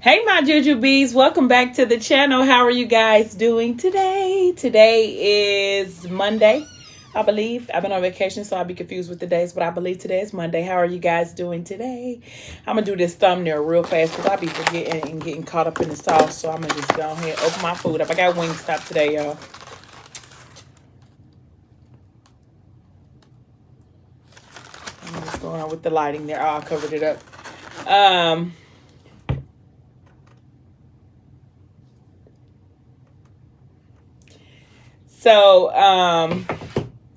Hey my Jujubes, welcome back to the channel. How are you guys doing today? Today is Monday, I believe. I've been on vacation, so I'll be confused with the days, but I believe today is Monday. How are you guys doing today? I'm going to do this thumbnail real fast because I'll be forgetting and getting caught up in the sauce, so I'm going to just go ahead and open my food up. I got Wingstop today, y'all. What's going on with the lighting there? Oh, I covered it up. So,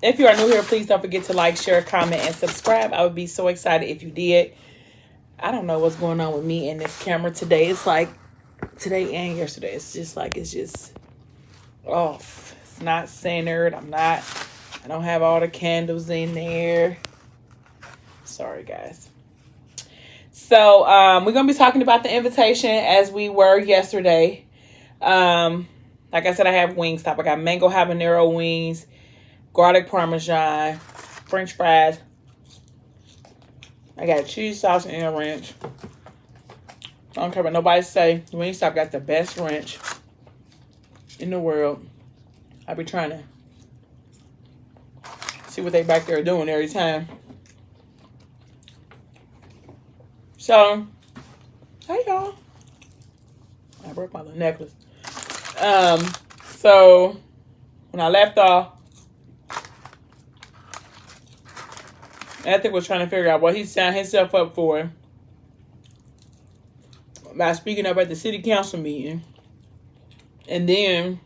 if you are new here, please don't forget to like, share, comment, and subscribe. I would be so excited if you did. I don't know what's going on with me and this camera today. It's like today and yesterday. It's just off. It's not centered. I don't have all the candles in there. Sorry, guys. So, we're going to be talking about the invitation as we were yesterday. Like I said, I have Wingstop. I got mango habanero wings, garlic parmesan, french fries. I got cheese sauce and ranch. I don't care what nobody say. Wingstop got the best ranch in the world. I be trying to see what they back there doing every time. So, hey y'all. I broke my little necklace. So when I left off, Ethic was trying to figure out what he signed himself up for by speaking up at the city council meeting. And then,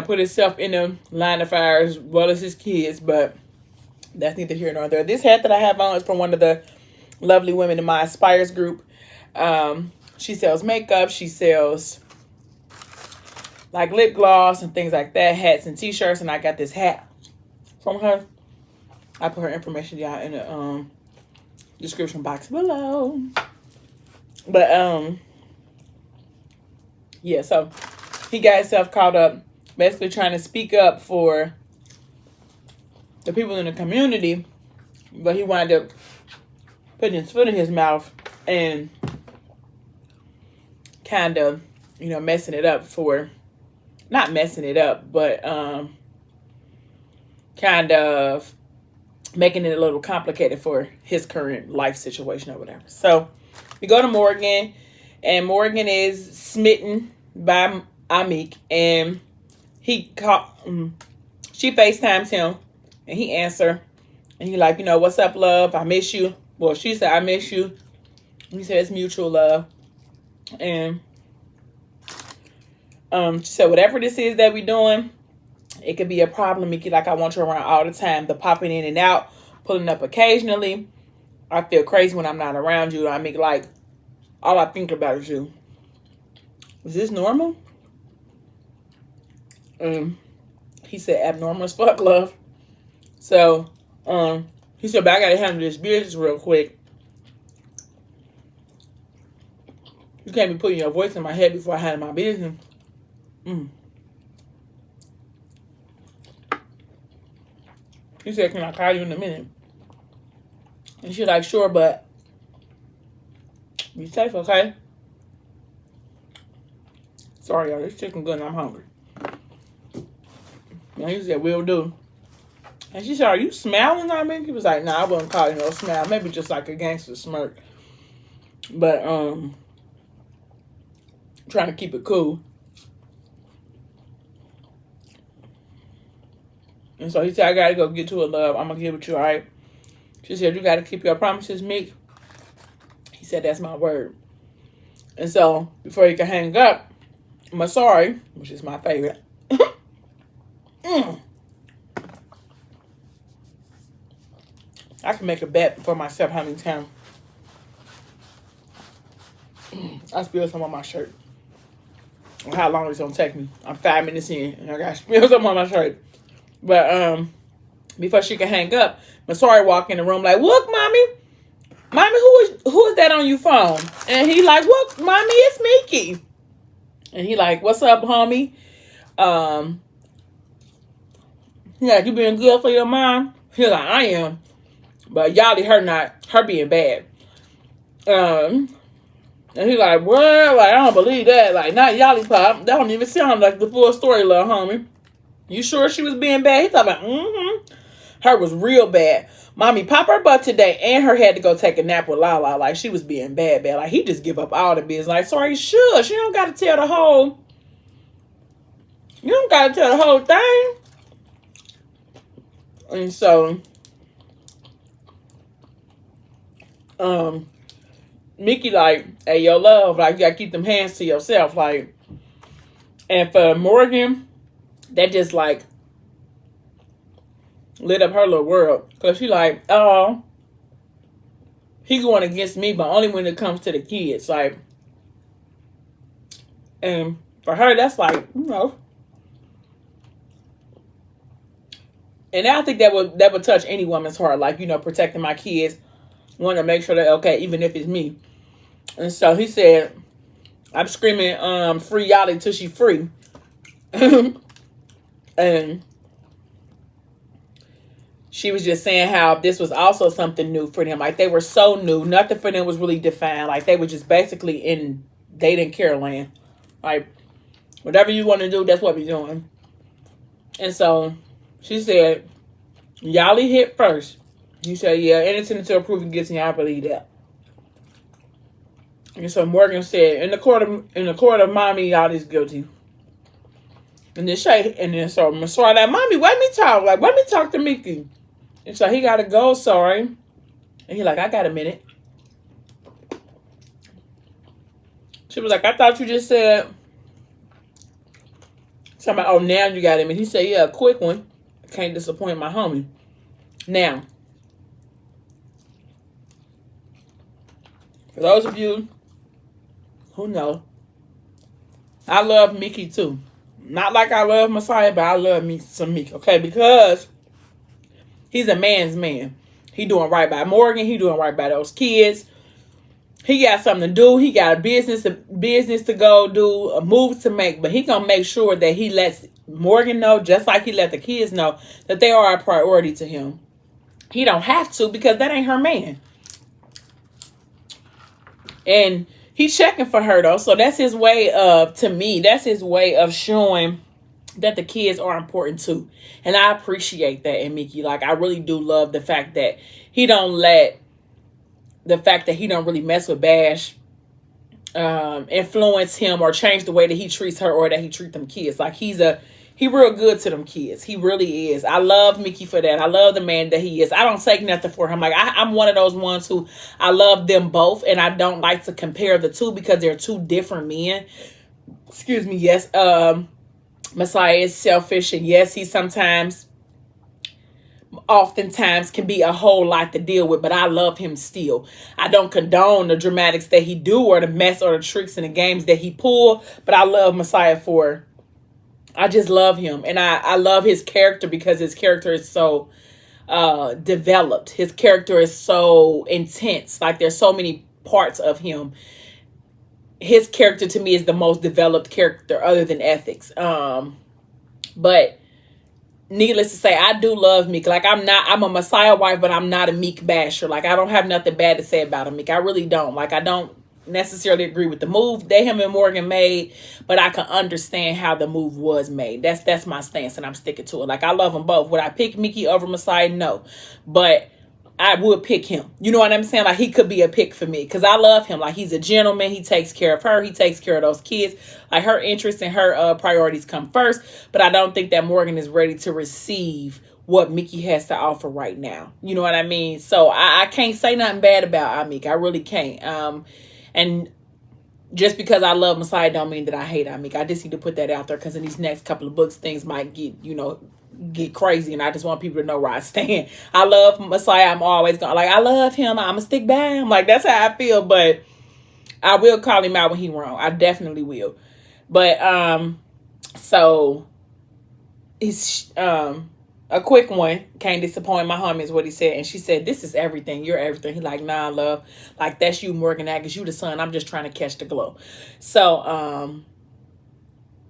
put himself in the line of fire as well as his kids, but that's neither here nor there. This hat that I have on is from one of the lovely women in my Aspires group. She sells makeup. She sells like lip gloss and things like that, hats and t-shirts. And I got this hat from her. I put her information down in the description box below. But yeah, so he got himself caught up basically trying to speak up for the people in the community, but he wound up putting his foot in his mouth and kind of, messing it up for, not messing it up, but kind of making it a little complicated for his current life situation or whatever. So we go to Morgan, and Morgan is smitten by Amik, and she FaceTimes him. And he answered, and he like, what's up, love? I miss you. Well, she said, I miss you. He said, it's mutual love. And she said, whatever this is that we doing, it could be a problem, Mickey. Like, I want you around all the time. The popping in and out, pulling up occasionally. I feel crazy when I'm not around you. I mean, like, all I think about is you. Is this normal? He said, abnormal as fuck, love. So, he said, but I gotta handle this business real quick. You can't be putting your voice in my head before I handle my business. He said, can I call you in a minute? And she's like, sure, but be safe, okay? Sorry, y'all, this chicken good and I'm hungry. And he said, will do. And she said, are you smiling at me? He was like, nah, I wouldn't call it no smile. Maybe just like a gangster smirk. But, trying to keep it cool. And so he said, I got to go get to it, love. I'm going to give it to you, all right? She said, you got to keep your promises, Meek. He said, that's my word. And so, before he could hang up, I'm sorry, which is my favorite. I can make a bet for myself how many times I spill some on my shirt. Or how long it's gonna take me. I'm 5 minutes in and I gotta spill some on my shirt. But before she can hang up, Masari walked in the room like, look, mommy, who is that on your phone? And he like, look, mommy, it's Mickey. And he like, what's up, homie? He like, you been good for your mom? He like, I am. But Yachty, her being bad. And he like, well, like, I don't believe that. Like, not Yachty Pop. That don't even sound like the full story, little homie. You sure she was being bad? He thought about, her was real bad. Mommy pop her butt today, and her had to go take a nap with Lala. Like, she was being bad. Like, he just give up all the business. Like, sorry, shush. You don't got to tell the whole. You don't got to tell the whole thing. And so, Mickey like, hey, yo, love, like, you got to keep them hands to yourself. Like, and for Morgan, that just, like, lit up her little world. Because she like, oh, he going against me, but only when it comes to the kids. Like, and for her, that's like, you know. And I think that would touch any woman's heart. Like, you know, protecting my kids. Want to make sure that, okay, even if it's me. And so he said, I'm screaming, free Yachty till she free. And she was just saying how this was also something new for them. Like, they were so new. Nothing for them was really defined. Like, they were just basically in they didn't care land. Like, whatever you want to do, that's what we're doing. And so she said, Yachty hit first. He said, yeah, innocent until proven guilty. I believe that. And so Morgan said, in the court of mommy, Yachty's guilty. And then so Masar like, mommy, let me talk. Like, let me talk to Mickey. And so he got to go, sorry. And he like, I got a minute. She was like, I thought you just said something. Oh, now you got him. And he said, yeah, a quick one. I can't disappoint my homie. Now, for those of you who know, I love Mickey too. Not like I love Messiah, but I love me some Mickey, okay? Because he's a man's man. He doing right by Morgan. He doing right by those kids. He got something to do. He got a business to go do, a move to make. But he gonna make sure that he lets Morgan know, just like he let the kids know, that they are a priority to him. He don't have to, because that ain't her man. And he's checking for her, though. So that's his way of, to me, that's his way of showing that the kids are important too. And I appreciate that in Mickey. Like, I really do love the fact that he don't really mess with Bash, influence him or change the way that he treats her or that he treats them kids. Like, he real good to them kids. He really is. I love Mickey for that. I love the man that he is. I don't take nothing for him. Like, I'm one of those ones who I love them both, and I don't like to compare the two because they're two different men. Excuse me. Yes, Messiah is selfish, and yes, he oftentimes can be a whole lot to deal with, but I love him still. I don't condone the dramatics that he do or the mess or the tricks and the games that he pull, but I love Messiah I just love him. And I love his character because his character is so developed. His character is so intense. Like, there's so many parts of him. His character to me is the most developed character other than Ethics. But needless to say, I do love Meek. Like, I'm a Messiah wife, but I'm not a Meek basher. Like, I don't have nothing bad to say about him, Meek. I really don't. Like, I don't necessarily agree with the move that him and Morgan made, but I can understand how the move was made. That's my stance, and I'm sticking to it. Like, I love them both. Would I pick Mickey over Messiah? No. But I would pick him. You know what I'm saying? Like, he could be a pick for me because I love him. Like, he's a gentleman. He takes care of her. He takes care of those kids. Like, her interests and her priorities come first. But I don't think that Morgan is ready to receive what Mickey has to offer right now. You know what I mean? So I can't say nothing bad about Amik. I really can't. And just because I love Messiah don't mean that I hate Amik. I just need to put that out there because in these next couple of books, things might get crazy, and I just want people to know where I stand. I love Messiah. I'm always going, like, I love him. I'm going to stick by him. Like, that's how I feel, but I will call him out when he's wrong. I definitely will. But, so, he's, a quick one, can't disappoint my homie is what he said. And she said, this is everything. You're everything. He like, nah, love. Like, that's you, Morgan Atkins. You the son. I'm just trying to catch the glow. So,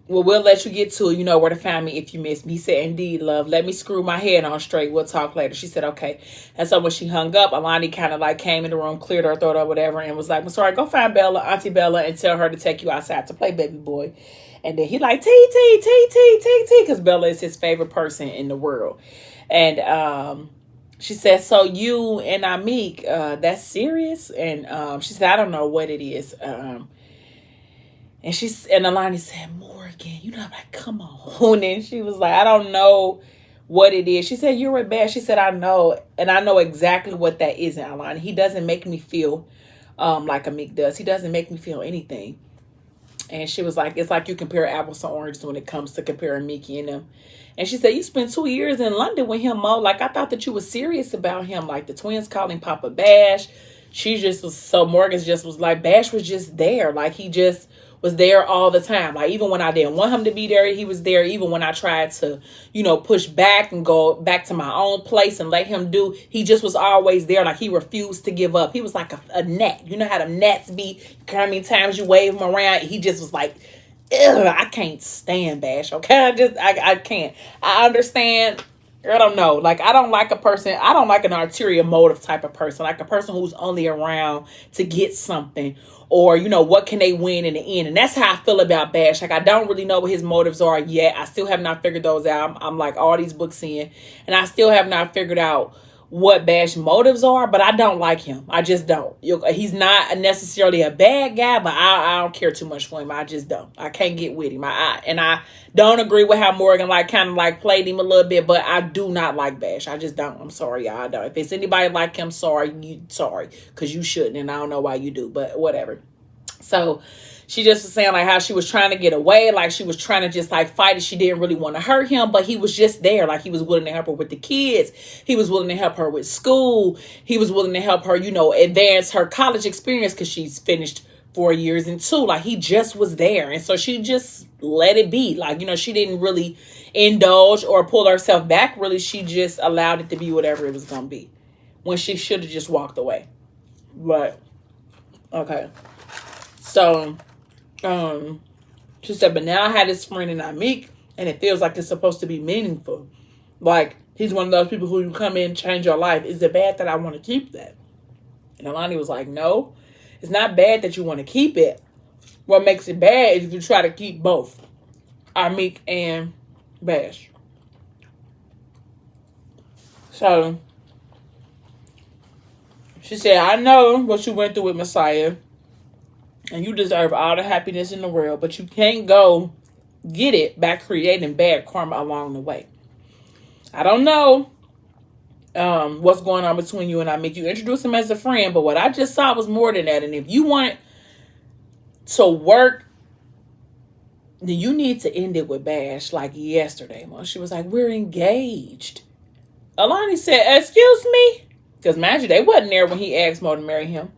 well, we'll let you get to it. You know where to find me if you miss me. He said, indeed, love. Let me screw my head on straight. We'll talk later. She said, okay. And so when she hung up, Alani kind of like came in the room, cleared her throat or whatever, and was like, I'm sorry, go find Bella, Auntie Bella, and tell her to take you outside to play baby boy. And then he like, T, because Bella is his favorite person in the world. And she said, so you and Amik, that's serious? And she said, I don't know what it is. And Alani said, Morgan, you know, I'm like, come on. And she was like, I don't know what it is. She said, you're with Bash. She said, I know. And I know exactly what that is in Alani. He doesn't make me feel like Amik does. He doesn't make me feel anything. And she was like, it's like you compare apples to oranges when it comes to comparing Mickey and them. And she said, you spent 2 years in London with him, Mo. Like, I thought that you were serious about him. Like, the twins called him Papa Bash. She just was, so Morgan just was like, Bash was just there. Like, he just was there all the time. Like, even when I didn't want him to be there, he was there. Even when I tried to, you know, push back and go back to my own place and let him do, he just was always there. Like, he refused to give up. He was like a gnat. You know how the gnats be? How many times you wave him around? He just was like, ugh, I can't stand Bash. Okay, I can't. I understand. I don't know. Like, I don't like an ulterior motive type of person. Like a person who's only around to get something, or, you know, what can they win in the end? And that's how I feel about Bash. Like, I don't really know what his motives are yet. I still have not figured those out. I'm like all these books in, and I still have not figured out what Bash motives are, but I don't like him. I just don't. He's not necessarily a bad guy, but I don't care too much for him. I just don't. I can't get with him. I don't agree with how Morgan kind of played him a little bit, but I do not like Bash. I just don't. I'm sorry, y'all. I don't. If it's anybody like him, sorry, because you shouldn't, and I don't know why you do, but whatever. So she just was saying how she was trying to get away, like she was trying to just fight it. She didn't really want to hurt him, but he was just there. Like, he was willing to help her with the kids. He was willing to help her with school. He was willing to help her, you know, advance her college experience because she's finished 4 years and 2. Like, he just was there. And so she just let it be. Like, you know, she didn't really indulge or pull herself back. Really, she just allowed it to be whatever it was going to be, when she should have just walked away. But, okay. So, she said, but now I had this friend and I'm meek, and it feels like it's supposed to be meaningful. Like, he's one of those people who you come in and change your life. Is it bad that I want to keep that? And Alani was like, no, it's not bad that you want to keep it. What makes it bad is if you try to keep both, Amik and Bash. So, she said, I know what you went through with Messiah, and you deserve all the happiness in the world, but you can't go get it by creating bad karma along the way. I don't know what's going on between you and I. Make you introduce him as a friend, but what I just saw was more than that. And if you want to work, then you need to end it with Bash like yesterday. She was like, we're engaged. Alani said, excuse me? Because imagine they wasn't there when he asked Mo to marry him.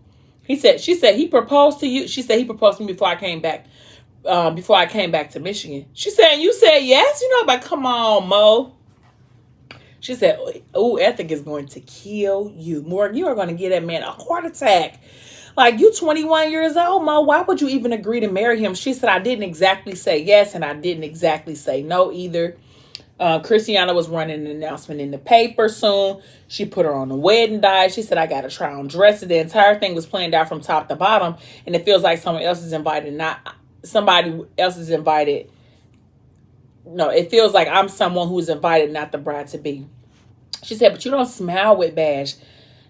She said he proposed to you. She said he proposed to me before I came back. Before I came back to Michigan. She said, you said yes? You know, but come on, Mo. She said, oh, Ethic is going to kill you. Morgan, you are going to give that man a heart attack. Like, you 21 years old, Mo. Why would you even agree to marry him? She said, I didn't exactly say yes, and I didn't exactly say no either. Christiana was running an announcement in the paper soon. She put her on the wedding dye. She said, I got to try on dresses. The entire thing was planned out from top to bottom. And it feels like someone else is invited, not somebody else is invited. No, it feels like I'm someone who's invited, not the bride to be. She said, but you don't smile with Bash.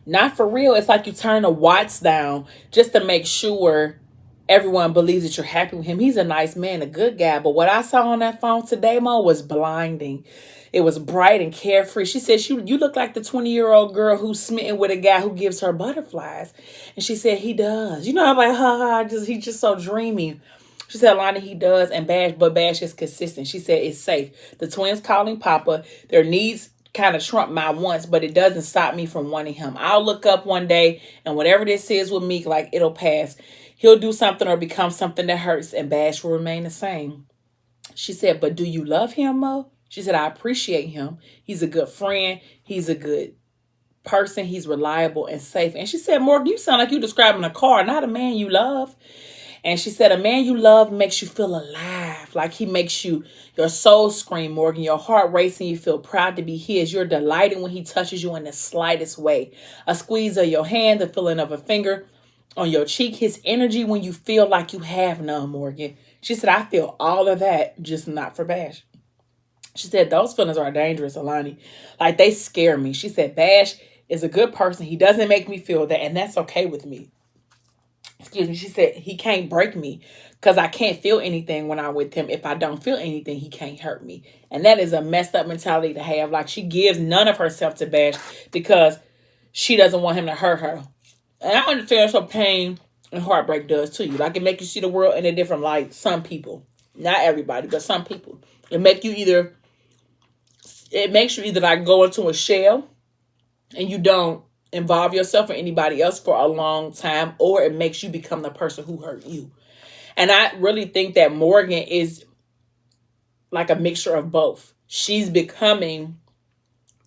Not for real. It's like you turn the watts down just to make sure everyone believes that you're happy with him. He's a nice man, a good guy. But what I saw on that phone today, Mo, was blinding. It was bright and carefree. She said, you look like the 20-year-old girl who's smitten with a guy who gives her butterflies. And she said, he does. You know, I'm like, he's just so dreamy. She said, Alani, he does, but Bash is consistent. She said, it's safe. The twins call him Papa. Their needs kind of trump my wants, but it doesn't stop me from wanting him. I'll look up one day, and whatever this is with me, like, it'll pass. He'll do something or become something that hurts, and Bash will remain the same. She said, but do you love him, Mo? She said, I appreciate him. He's a good friend. He's a good person. He's reliable and safe. And she said, Morgan, you sound like you describing a car, not a man you love. And she said, a man you love makes you feel alive. Like he makes your soul scream, Morgan, your heart racing. You feel proud to be his. You're delighted when he touches you in the slightest way. A squeeze of your hand, the feeling of a finger on your cheek, his energy when you feel like you have none, Morgan. She said, I feel all of that, just not for Bash. She said, those feelings are dangerous, Alani. Like, they scare me. She said, Bash is a good person. He doesn't make me feel that, and that's okay with me. Excuse me. She said, he can't break me because I can't feel anything when I'm with him. If I don't feel anything, he can't hurt me. And that is a messed up mentality to have. Like, she gives none of herself to Bash because she doesn't want him to hurt her. And I understand what pain and heartbreak does to you. Like, it makes you see the world in a different light. Some people. Not everybody, but some people. It makes you either like go into a shell and you don't involve yourself or anybody else for a long time, or it makes you become the person who hurt you. And I really think that Morgan is like a mixture of both. She's becoming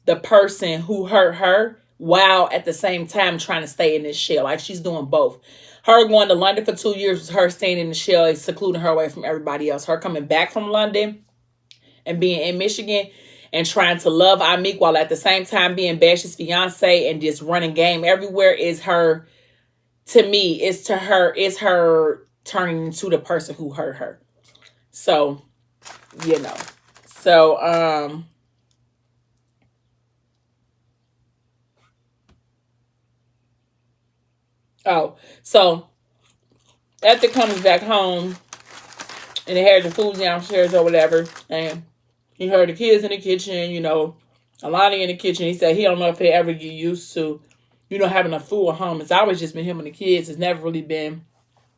the person who hurt her while at the same time trying to stay in this shell. Like, she's doing both. Her going to London for 2 years was her staying in the shell and secluding her away from everybody else. Her coming back from London and being in Michigan and trying to love Amik while at the same time being Bash's fiance and just running game everywhere is her, to me, is her turning into the person who hurt her. So, you know. So, so after comes back home and they had the food downstairs or whatever, and he heard the kids in the kitchen, you know, Alani in the kitchen. He said he don't know if they ever get used to, you know, having a full home. It's always just been him and the kids. It's never really been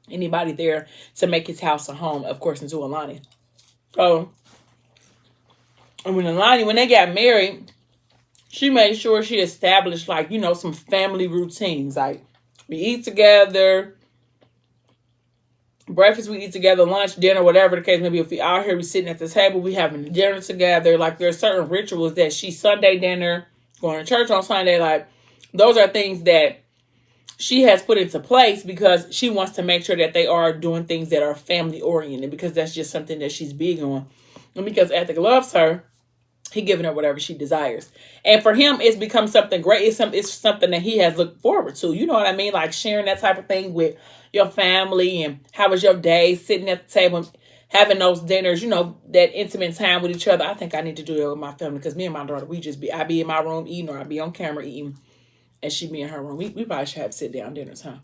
anybody there to make his house a home, of course, until Alani. So, and when they got married, she made sure she established, like, you know, some family routines. Like, we eat together. Breakfast, we eat together. Lunch, dinner, whatever the case may be. If we out here, we sitting at the table, we having dinner together. Like, there are certain rituals that Sunday dinner, going to church on Sunday. Like, those are things that she has put into place because she wants to make sure that they are doing things that are family oriented, because that's just something that she's big on. And because Ethic loves her, he giving her whatever she desires. And for him, it's become something great. It's something that he has looked forward to. You know what I mean? Like, sharing that type of thing with your family, and how was your day, sitting at the table, having those dinners, you know, that intimate time with each other. I think I need to do that with my family, because me and my daughter, I be in my room eating, or I be on camera eating, and she be in her room. We probably should have sit down dinners, huh?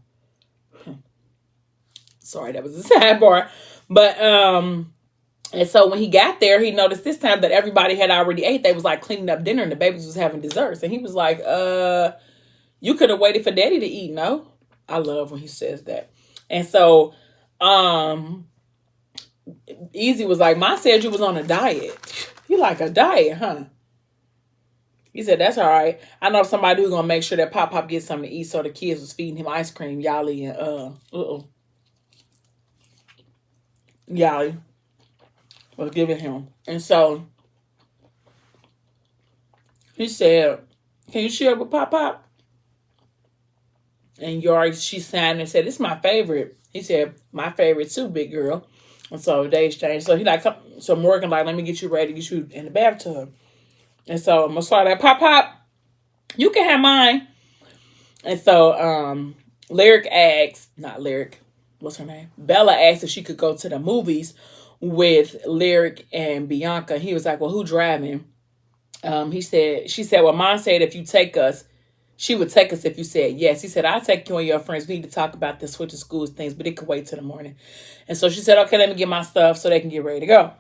Sorry, that was a sidebar. But, and so when he got there, he noticed this time that everybody had already ate. They was like cleaning up dinner and the babies was having desserts. And he was like, you could have waited for daddy to eat, no? I love when he says that. And so, Easy was like, Ma said you was on a diet. You like a diet, huh? He said, that's all right. I know somebody who's going to make sure that Pop gets something to eat. So the kids was feeding him ice cream, Yali, and, Yali was giving him. And so he said, can you share with Pop? And she signed and said, it's my favorite. He said, my favorite too, big girl. And so they exchanged. So he like, so Morgan like, let me get you ready, get you in the bathtub. And so I'm gonna start like, Pop, you can have mine. And so what's her name? Bella asked if she could go to the movies with Lyric and Bianca. He was like, well, who driving? She said, well, Mom said if you take us, she would take us if you said yes. He said, I'll take you and your friends. We need to talk about the switch of schools things, but it could wait till the morning. And so she said, okay, let me get my stuff so they can get ready to go.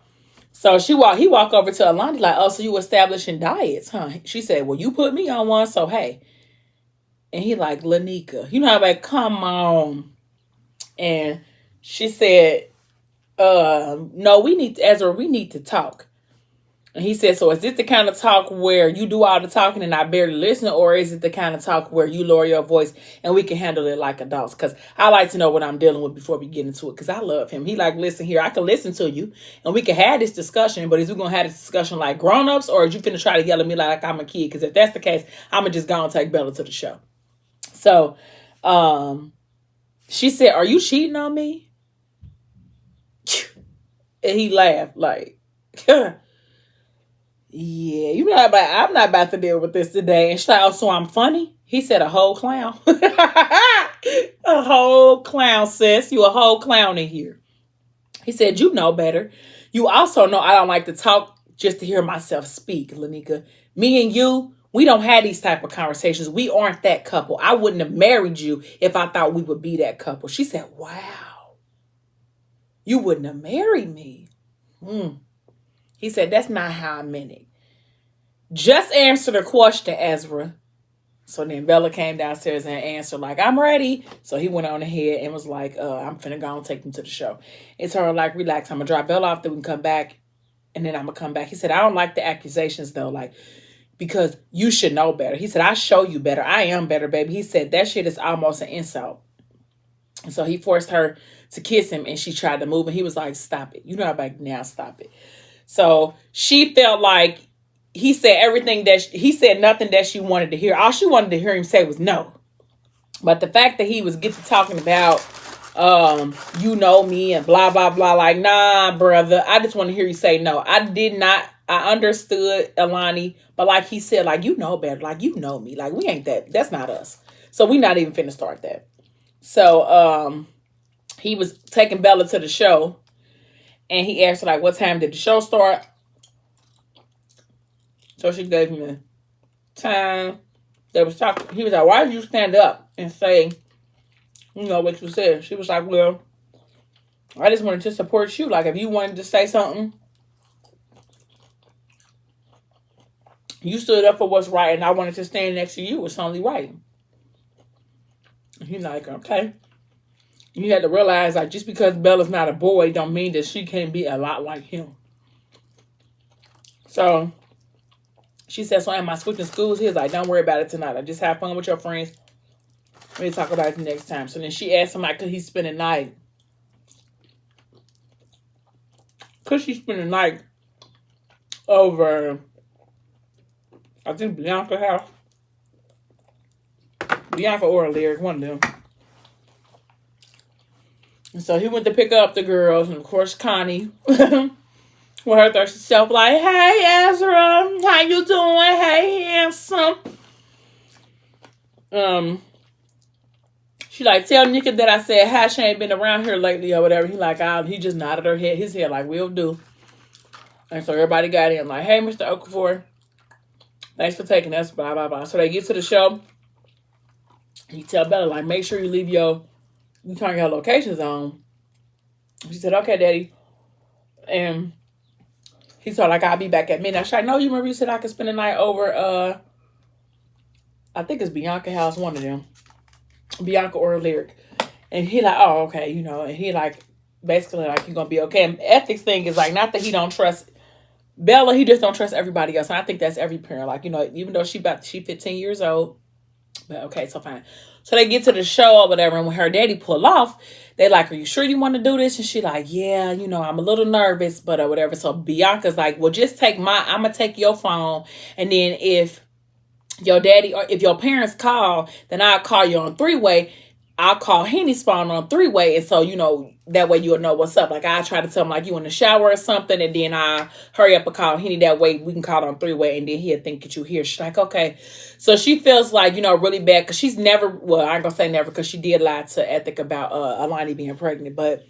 So he walked over to Alani like, oh, so you establishing diets, huh? She said, well, you put me on one, so hey. And he like, Lanika, you know, I'm like, come on. And she said, no, we need to talk. And he said, so is this the kind of talk where you do all the talking and I barely listen, or is it the kind of talk where you lower your voice and we can handle it like adults? Because I like to know what I'm dealing with before we get into it, because I love him. He like, listen here, I can listen to you and we can have this discussion, but is we going to have this discussion like grown-ups, or is you finna try to yell at me like I'm a kid? Because if that's the case, I'm going to just go and take Bella to the show. So she said, are you cheating on me? And he laughed like, yeah, you know, I'm not about to deal with this today. And she's like, oh, so I'm funny? He said, a whole clown. A whole clown, sis. You a whole clown in here. He said, you know better. You also know I don't like to talk just to hear myself speak, Lanika. Me and you, we don't have these type of conversations. We aren't that couple. I wouldn't have married you if I thought we would be that couple. She said, wow, you wouldn't have married me. He said, that's not how I meant it. Just answer the question, Ezra. So then Bella came downstairs and answered like, I'm ready. So he went on ahead and was like, I'm finna go and take them to the show. It's her like, relax. I'm gonna drop Bella off, then we can come back. And then I'm gonna come back. He said, I don't like the accusations though. Like, because you should know better. He said, I show you better. I am better, baby. He said, that shit is almost an insult. And so he forced her to kiss him and she tried to move. And he was like, stop it. You know, I'm like, now stop it. So she felt like he said everything he said nothing that she wanted to hear. All she wanted to hear him say was no. But the fact that he was get to talking about, you know me and blah, blah, blah. Like, nah, brother. I just want to hear you say no. I understood Alani. But like he said, like, you know better. Like, you know me. Like, we ain't that. That's not us. So we not even finna start that. So he was taking Bella to the show. And he asked her, like, what time did the show start? So she gave him the time. They was talking. He was like, why did you stand up and say, you know, what you said? She was like, well, I just wanted to support you. Like, if you wanted to say something, you stood up for what's right, and I wanted to stand next to you. It's only right. And he's like, okay. You had to realize, like, just because Bella's not a boy don't mean that she can't be a lot like him. So she said, so am I switching schools? He was like, don't worry about it tonight. I just have fun with your friends. We'll talk about it next time. So then she asked him, like, could he spend the night? Could she spend the night over, I think, Bianca's house? Bianca or Lyric, one of them. And so he went to pick up the girls. And, of course, Connie, with her thirsty self, like, hey, Ezra, how you doing? Hey, handsome. She like, tell Nika that I said hi. She ain't been around here lately or whatever. He like, he just nodded his head like, we'll do. And so everybody got in like, hey, Mr. Okafor, thanks for taking us, blah, blah, blah. So they get to the show. He tell Bella, like, make sure you turn your locations on. She said, okay, Daddy. And he told like, I'll be back at midnight. She's like, no, you remember you said I could spend the night over, I think it's Bianca's house, one of them. Bianca or Lyric. And he like, oh, okay, you know, and he like, basically like, you're gonna be okay. And ethics thing is like, not that he don't trust Bella, he just don't trust everybody else. And I think that's every parent. Like, you know, even though she 15 years old, but okay, so fine. So they get to the show or whatever, and when her daddy pull off, they like, are you sure you want to do this? And she like, yeah, you know, I'm a little nervous, but or whatever. So Bianca's like, well, just I'm gonna take your phone, and then if your daddy or if your parents call, then I'll call you on 3-way. I'll call Henny's phone on 3-way, and so, you know, that way you'll know what's up. Like, I try to tell him, like, you in the shower or something, and then I hurry up and call Henny. That way we can call on 3-way, and then he'll think that you here. She's like, okay. So she feels like, you know, really bad, because she's never, well, I ain't gonna say never, because she did lie to Ethic about Alani being pregnant, but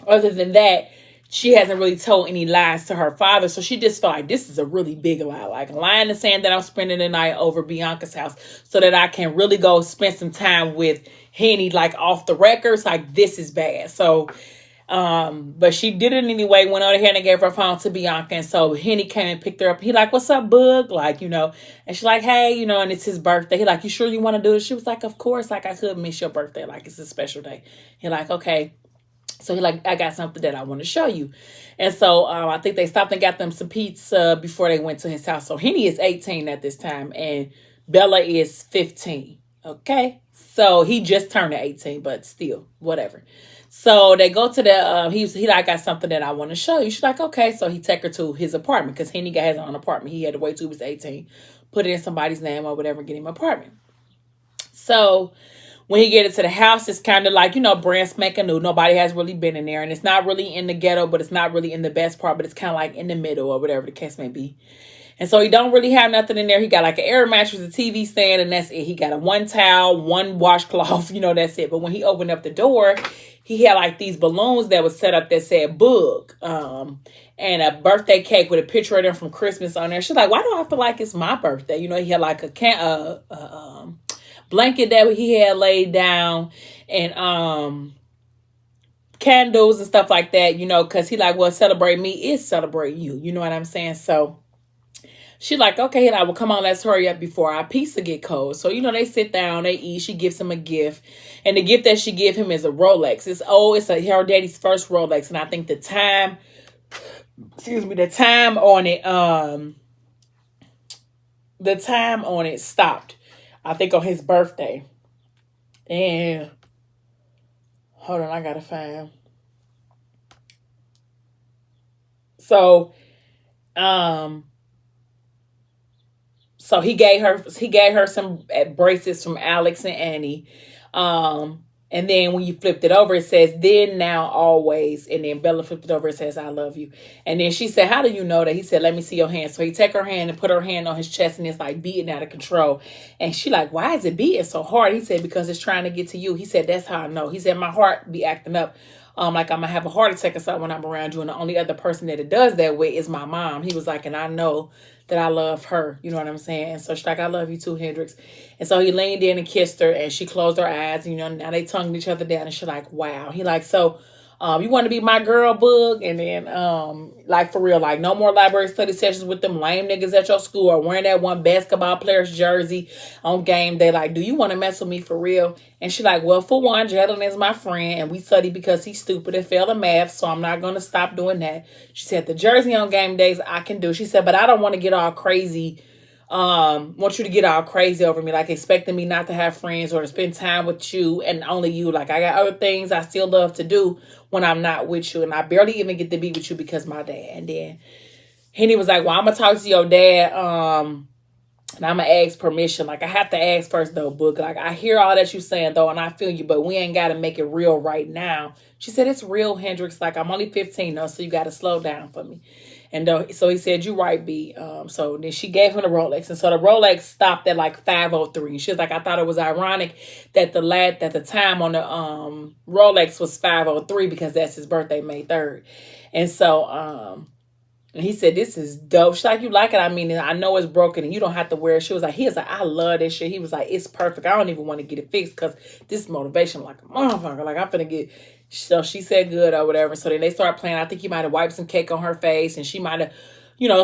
other than that, she hasn't really told any lies to her father. So she just felt like this is a really big lie. Like, lying and saying that I'm spending the night over Bianca's house so that I can really go spend some time with Henny, like, off the records. Like, this is bad. So, but she did it anyway, went on ahead and gave her phone to Bianca. And so Henny came and picked her up. He like, what's up, bug? Like, you know, and she's like, hey, you know, and it's his birthday. He like, you sure you want to do this? She was like, of course. Like, I could miss your birthday. Like, it's a special day. He like, okay. So he like, I got something that I want to show you. And so I think they stopped and got them some pizza before they went to his house. So Henny is 18 at this time and Bella is 15. Okay. So he just turned 18, but still, whatever. So they go to the, he like, got something that I want to show you. She's like, okay. So he take her to his apartment because Henny got his own apartment. He had to wait till he was 18, put it in somebody's name or whatever, get him an apartment. So when he get into the house, it's kind of like, brand spanking new. Nobody has really been in there. And it's not really in the ghetto, but it's not really in the best part, but it's kind of like in the middle or whatever the case may be. And so he don't really have nothing in there. He got like an air mattress, a TV stand, and that's it. He got a one towel, one washcloth, that's it. But when he opened up the door, he had like these balloons that was set up that said "Boog," and a birthday cake with a picture of them from Christmas on there. She's like, why do I feel like it's my birthday? He had like a blanket that he had laid down, and candles and stuff like that, because he like, well, celebrate me is celebrate you. You know what I'm saying? So she like, okay, and I will come on, let's hurry up before our pizza get cold. So, they sit down, they eat, she gives him a gift. And the gift that she give him is a Rolex. It's her daddy's first Rolex. And I think the time on it stopped. I think on his birthday. And hold on, I gotta find. So, So he gave her some bracelets from Alex and Annie. And then when you flipped it over, it says, then, now, always. And then Bella flipped it over, it says, I love you. And then she said, how do you know that? He said, let me see your hand. So he take her hand and put her hand on his chest, and it's like beating out of control. And she like, why is it beating so hard? He said, because it's trying to get to you. He said, that's how I know. He said, my heart be acting up. Like I'm going to have a heart attack or something when I'm around you. And the only other person that it does that way is my mom. He was like, and I know that I love her. You know what I'm saying? And so she's like, I love you too, Hendrix. And so he leaned in and kissed her, and she closed her eyes. Now they tongued each other down, and she's like, wow. He like, so you want to be my girl, Boog? And then, like, for real, like, no more library study sessions with them lame niggas at your school or wearing that one basketball player's jersey on game day. Like, do you want to mess with me for real? And she like, well, for one, Jalen is my friend, and we study because he's stupid and failed in math, so I'm not going to stop doing that. She said, the jersey on game days I can do. She said, but I don't want to get all crazy. Want you to get all crazy over me, like expecting me not to have friends or to spend time with you and only you. Like, I got other things I still love to do when I'm not with you, and I barely even get to be with you because my dad. And then Henny was like, well, I'm gonna talk to your dad, and I'm gonna ask permission. Like, I have to ask first though, Boog. Like, I hear all that you saying though, and I feel you, but we ain't gotta make it real right now. She said, it's real, Hendrix. Like, I'm only 15 though, so you gotta slow down for me. And so he said, you right, B. So then she gave him the Rolex. And so the Rolex stopped at like 5:03. She was like, I thought it was ironic that the time on the Rolex was 5:03 because that's his birthday, May 3rd. And so and he said, this is dope. She's like, you like it? I mean, I know it's broken and you don't have to wear it. He was like, I love this shit. He was like, it's perfect. I don't even want to get it fixed because this is motivation like a motherfucker. Like, I'm finna get... So she said good or whatever. So then they started playing. I think he might have wiped some cake on her face, and she might have,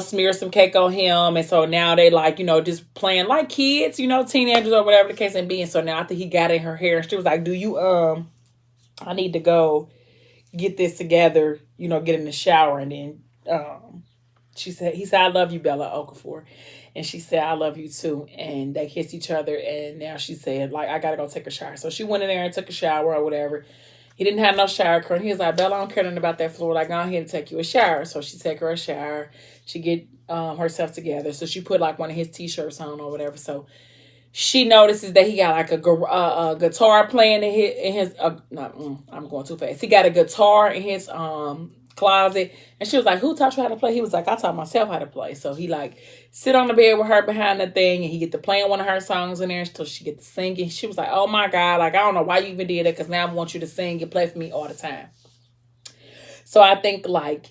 smeared some cake on him. And so now they like, just playing like kids, teenagers or whatever the case may be. And so now I think he got in her hair. She was like, do you, I need to go get this together, get in the shower. And then he said, I love you, Bella Okafor. And she said, I love you too. And they kissed each other. And now she said, like, I got to go take a shower. So she went in there and took a shower or whatever. He didn't have no shower curtain. He was like, Bella, I don't care nothing about that floor. Like, I'm here to take you a shower. So she take her a shower. She get herself together. So she put like one of his t-shirts on or whatever. So she notices that he got like a guitar playing in his I'm going too fast. He got a guitar in his closet. And she was like, who taught you how to play? He was like, I taught myself how to play. So he like sit on the bed with her behind the thing, and he get to playing one of her songs in there until she get to singing. She was like, oh my God, like, I don't know why you even did it, because now I want you to sing and play for me all the time. So I think like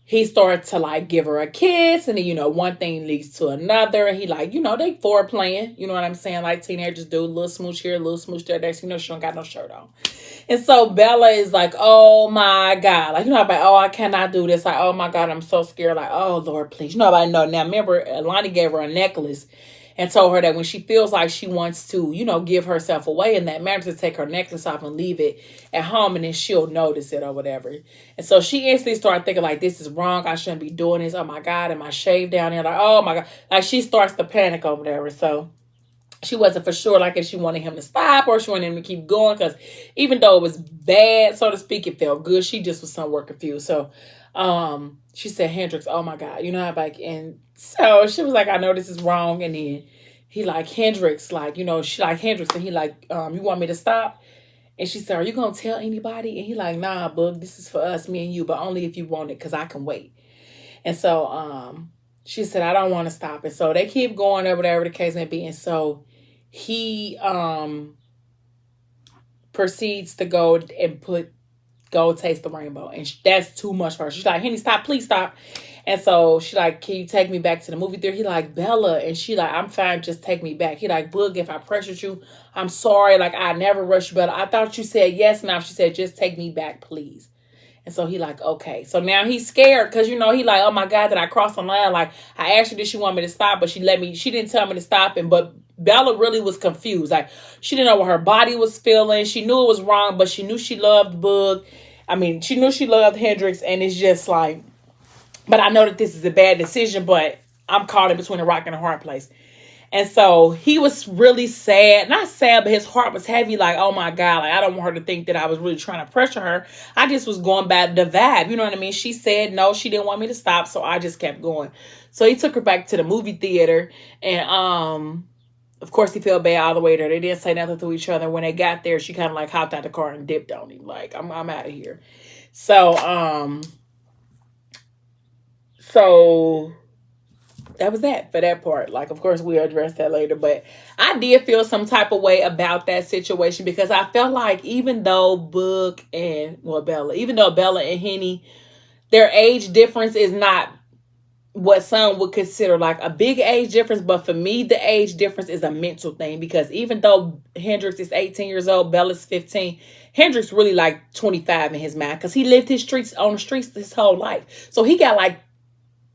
he started to like give her a kiss, and then, one thing leads to another. And he like, they foreplaying, you know what I'm saying? Like teenagers do, a little smooch here, a little smooch there. Next, she don't got no shirt on. And so Bella is like, oh my God. Like, I'm like, oh, I cannot do this. Like, oh my God, I'm so scared. Like, oh Lord, please. I know. Now remember, Lonnie gave her a necklace and told her that when she feels like she wants to, give herself away in that manner, to take her necklace off and leave it at home, and then she'll notice it or whatever. And so she instantly started thinking like, this is wrong. I shouldn't be doing this. Oh my God. Am I shaved down there? Like, oh my God. Like, she starts to panic over there. So she wasn't for sure like if she wanted him to stop or she wanted him to keep going, because even though it was bad, so to speak, it felt good. She just was somewhat confused. So she said, Hendrix, oh my God, I'm like, and so she was like, I know this is wrong. And then he like, Hendrix, like, you know, she like Hendrix, and he like, you want me to stop? And she said, are you gonna tell anybody? And he like, nah, Boog, this is for us, me and you, but only if you want it, because I can wait. And so she said, I don't want to stop. And so they keep going or whatever the case may be. And so he proceeds to go and go taste the rainbow. And that's too much for her. She's like, Henny, stop, please stop. And so she like, can you take me back to the movie theater? He like, Bella. And she like, I'm fine, just take me back. He like, Boog, if I pressured you, I'm sorry. Like, I never rushed you, Bella. I thought you said yes. Now she said, just take me back, please. And so he like, okay. So now he's scared because, you know, he like, oh my God, did I cross the line? Like, I asked her, did she want me to stop? But she didn't tell me to stop. But Bella really was confused. Like, she didn't know what her body was feeling. She knew it was wrong, but she knew she loved Boog. I mean, she knew she loved Hendrix. And it's just like, but I know that this is a bad decision, but I'm caught in between a rock and a hard place. And so he was really sad. Not sad, but his heart was heavy. Like, oh my God, like, I don't want her to think that I was really trying to pressure her. I just was going by the vibe. You know what I mean? She said no, she didn't want me to stop. So I just kept going. So he took her back to the movie theater. And of course, he felt bad all the way there. They didn't say nothing to each other. When they got there, she kind of like hopped out the car and dipped on him. Like, I'm out of here. So that was that for that part. Like, of course, we'll address that later. But I did feel some type of way about that situation because I felt like even though Bella and Henny, their age difference is not what some would consider like a big age difference. But for me, the age difference is a mental thing because even though Hendrix is 18 years old, Bella's 15, Hendrix really like 25 in his mind because he lived on the streets his whole life. So he got like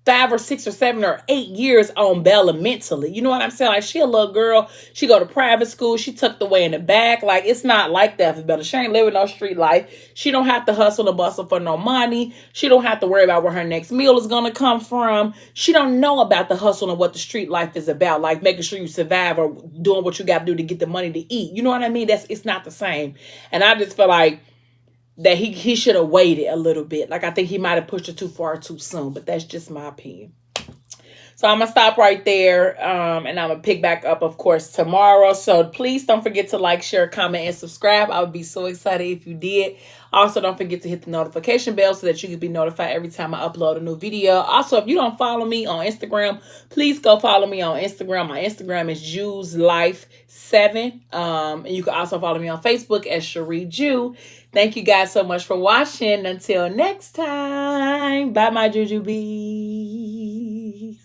5 or 6 or 7 or 8 years on Bella mentally. You know what I'm saying? Like, she a little girl. She go to private school. She tucked away in the back. Like, it's not like that for Bella. She ain't living no street life. She don't have to hustle and bustle for no money. She don't have to worry about where her next meal is going to come from. She don't know about the hustle and what the street life is about. Like, making sure you survive or doing what you got to do to get the money to eat. You know what I mean? It's not the same. And I just feel like that he should have waited a little bit. Like, I think he might have pushed it too far too soon, but that's just my opinion. So I'm going to stop right there, and I'm going to pick back up, of course, tomorrow. So please don't forget to like, share, comment, and subscribe. I would be so excited if you did. Also, don't forget to hit the notification bell so that you can be notified every time I upload a new video. Also, if you don't follow me on Instagram, please go follow me on Instagram. My Instagram is JewsLife7. And you can also follow me on Facebook as Cherie Jew. Thank you guys so much for watching. Until next time, bye, my Juju bees.